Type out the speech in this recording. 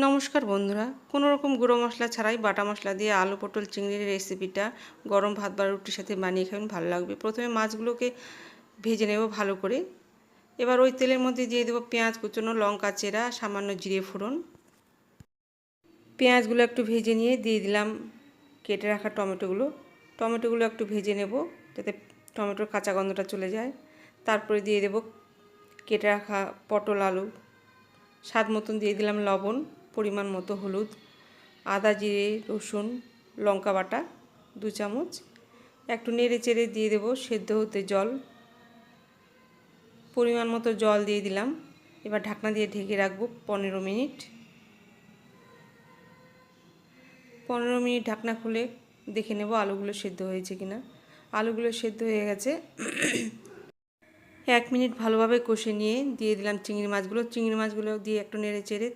নমস্কার বন্ধুরা, কোনো রকম গুঁড়ো মশলা ছাড়াই বাটা মশলা দিয়ে আলু পটল চিংড়ির রেসিপিটা গরম ভাত বা রুটির সাথে বানিয়ে খাবেন, ভালো লাগবে। প্রথমে মাছগুলোকে ভেজে নেব ভালো করে। এবার ওই তেলের মধ্যে দিয়ে দেবো পেঁয়াজ কুচনো, লঙ্কা চেরা, সামান্য জিরে ফোড়ন। পেঁয়াজগুলো একটু ভেজে নিয়ে দিয়ে দিলাম কেটে রাখা টমেটোগুলো একটু ভেজে নেব যাতে টমেটোর কাঁচা গন্ধটা চলে যায়। তারপরে দিয়ে দেব কেটে রাখা পটল আলু, স্বাদ মতন দিয়ে দিলাম লবণ, পরিমাণ মতো হলুদ, আদা জিরে রসুন লঙ্কা বাটা 2 চামচ। একটু নেড়ে চেড়ে দিয়ে দেব সেদ্ধ হতে জল, পরিমাণ মতো জল দিয়ে দিলাম। এবার ঢাকনা দিয়ে ঢেকে রাখবো 15 মিনিট। 15 মিনিট ঢাকনা খুলে দেখে নেব আলুগুলো সেদ্ধ হয়েছে কিনা। আলুগুলো সেদ্ধ হয়ে গেছে। 1 মিনিট ভালোভাবে কষে নিয়ে দিয়ে দিলাম চিংড়ি মাছগুলো দিয়ে একটু নেড়ে চেড়ে